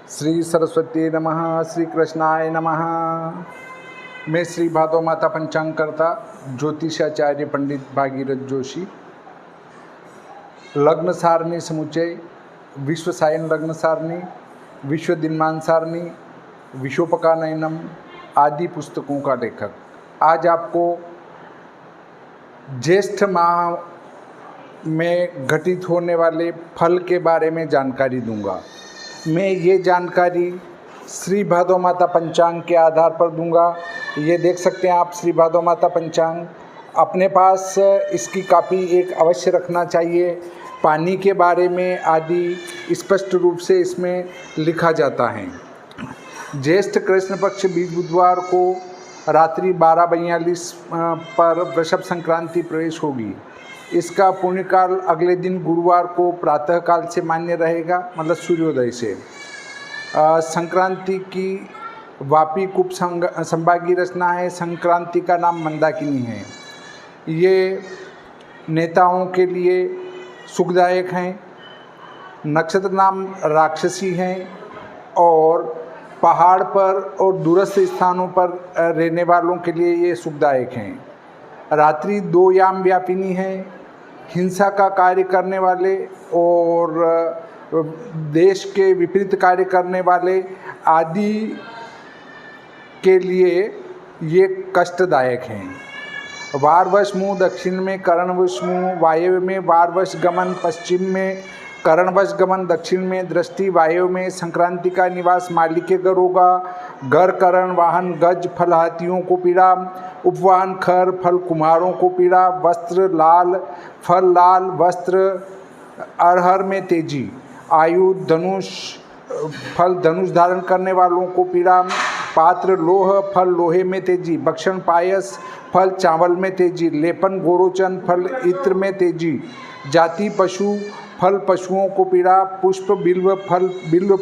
श्री सरस्वती नमः, श्री कृष्णाय नमः। मैं श्री भादो माता पंचांगकर्ता ज्योतिषाचार्य पंडित भागीरथ जोशी। लग्न सारणी समुच्चय, विश्व सायन लग्न सारणी, विश्व दिनमान सारणी, विशोपकानयनम आदि पुस्तकों का लेखक। आज आपको ज्येष्ठ माह में घटित होने वाले फल के बारे में जानकारी दूंगा। मैं ये जानकारी श्री भादो माता पंचांग के आधार पर दूंगा। ये देख सकते हैं आप श्री भादो माता पंचांग। अपने पास इसकी कापी एक अवश्य रखना चाहिए। पानी के बारे में आदि स्पष्ट रूप से इसमें लिखा जाता है। ज्येष्ठ कृष्ण पक्ष बीज बुधवार को रात्रि 12:42 पर वृषभ संक्रांति प्रवेश होगी। इसका पुण्यकाल अगले दिन गुरुवार को प्रातःकाल से मान्य रहेगा, मतलब सूर्योदय से। संक्रांति की वापी कुप संभागी रचना है। संक्रांति का नाम मंदाकिनी है। ये नेताओं के लिए सुखदायक हैं। नक्षत्र नाम राक्षसी हैं और पहाड़ पर और दूरस्थ स्थानों पर रहने वालों के लिए ये सुखदायक हैं। रात्रि 2 याम व्यापिनी है। हिंसा का कार्य करने वाले और देश के विपरीत कार्य करने वाले आदि के लिए ये कष्टदायक हैं। वारवश मुँह दक्षिण में, करणवश मुँह वायव्य में, वारवश गमन पश्चिम में, करणवश गमन दक्षिण में, दृष्टि वायव्य में। संक्रांति का निवास मालिके घर होगा। घर करण वाहन गज, फल हाथियों को पीड़ा, उपवाहन खर, फल कुम्हारों को पीड़ा, वस्त्र लाल, फल लाल, वस्त्र अरहर में तेजी, आयु धनुष, फल धनुष धारण करने वालों को पीड़ा, पात्र लोह, फल लोहे में तेजी, भक्षण पायस, फल चावल में तेजी, लेपन गोरोचन, फल इत्र में तेजी, जाति पशु, फल पशुओं को पीड़ा, पुष्प बिल्व, फल बिल्व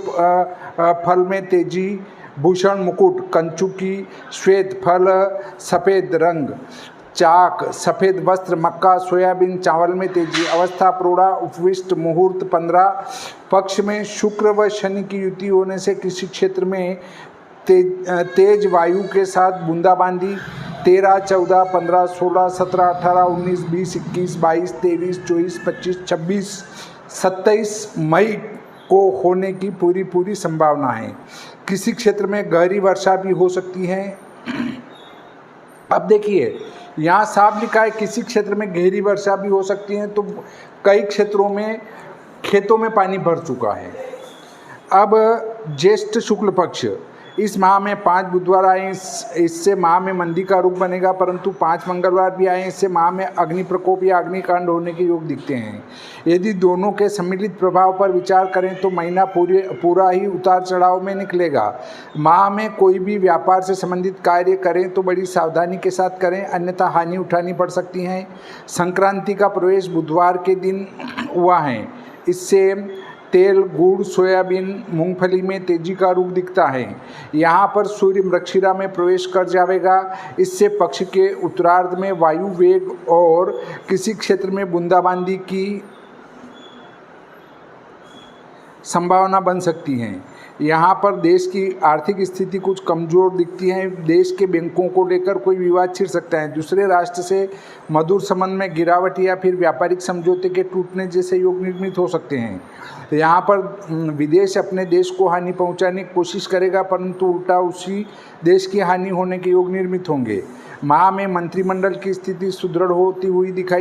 फल में तेजी, भूषण मुकुट, कंचुकी, श्वेत फल, सफ़ेद रंग, चाक, सफ़ेद वस्त्र, मक्का, सोयाबीन, चावल में तेजी, अवस्था प्रोढ़ा, उपविष्ट, मुहूर्त 15, पक्ष में शुक्र व शनि की युति होने से किसी क्षेत्र में तेज वायु के साथ बूंदाबांदी। 13, 14, 15, 16, 17, 18, 19, 20, 21, 22, 23, 24, 25, 26, 27 मई को होने की पूरी संभावना है। किसी क्षेत्र में गहरी वर्षा भी हो सकती है। अब देखिए, यहाँ साफ लिखा है किसी क्षेत्र में गहरी वर्षा भी हो सकती है, तो कई क्षेत्रों में खेतों में पानी भर चुका है। अब ज्येष्ठ शुक्ल पक्ष, इस माह में 5 बुधवार आए, इससे माह में मंदी का रुख बनेगा, परंतु 5 मंगलवार भी आए, इससे माह में अग्नि प्रकोप या अग्निकांड होने के योग दिखते हैं। यदि दोनों के सम्मिलित प्रभाव पर विचार करें तो महीना पूरा ही उतार चढ़ाव में निकलेगा। माह में कोई भी व्यापार से संबंधित कार्य करें तो बड़ी सावधानी के साथ करें, अन्यथा हानि उठानी पड़ सकती है। संक्रांति का प्रवेश बुधवार के दिन हुआ है। इससे तेल, गुड़, सोयाबीन, मूंगफली में तेजी का रुख दिखता है। यहाँ पर सूर्य मृगशिरा में प्रवेश कर जाएगा। इससे पक्ष के उत्तरार्ध में वायु वेग और किसी क्षेत्र में बूंदाबांदी की संभावना बन सकती है। यहाँ पर देश की आर्थिक स्थिति कुछ कमज़ोर दिखती है। देश के बैंकों को लेकर कोई विवाद छिड़ सकता है। दूसरे राष्ट्र से मधुर संबंध में गिरावट या फिर व्यापारिक समझौते के टूटने जैसे योग निर्मित हो सकते हैं। यहाँ पर विदेश अपने देश को हानि पहुँचाने की कोशिश करेगा, परंतु उल्टा उसी देश की हानि होने के योग निर्मित होंगे। माह में मंत्रिमंडल की स्थिति सुदृढ़ होती हुई दिख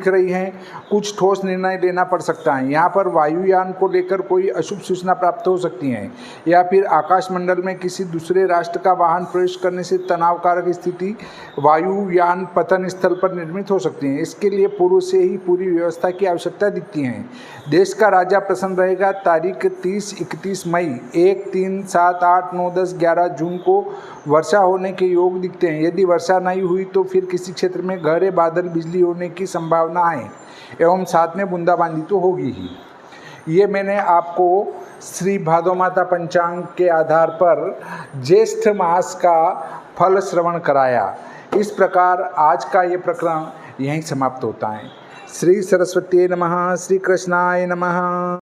रही है। कुछ ठोस निर्णय लेना पड़ सकता है। यहाँ पर वायुयान को लेकर कोई अशुभ सूचना प्राप्त हो सकती है, या फिर आकाशमंडल में किसी दूसरे राष्ट्र का वाहन प्रवेश करने से तनावकारक स्थिति वायुयान पतन स्थल पर निर्मित हो सकती है। इसके लिए पूर्व से ही पूरी व्यवस्था की आवश्यकता दिखती है। देश का राजा प्रसन्न रहेगा। तारीख 30, 31 मई, 1, 3, 7, 8, 9, 10, 11 जून को वर्षा होने के योग दिखते हैं। यदि वर्षा नहीं हुई तो फिर किसी क्षेत्र में गहरे बादल, बिजली होने की संभावना है एवं साथ में बूंदाबांदी तो होगी ही। ये मैंने आपको श्री भादो माता पंचांग के आधार पर ज्येष्ठ मास का फल श्रवण कराया। इस प्रकार आज का ये प्रकरण यहीं समाप्त होता है। श्री सरस्वती नमः, श्री कृष्णाय नमः।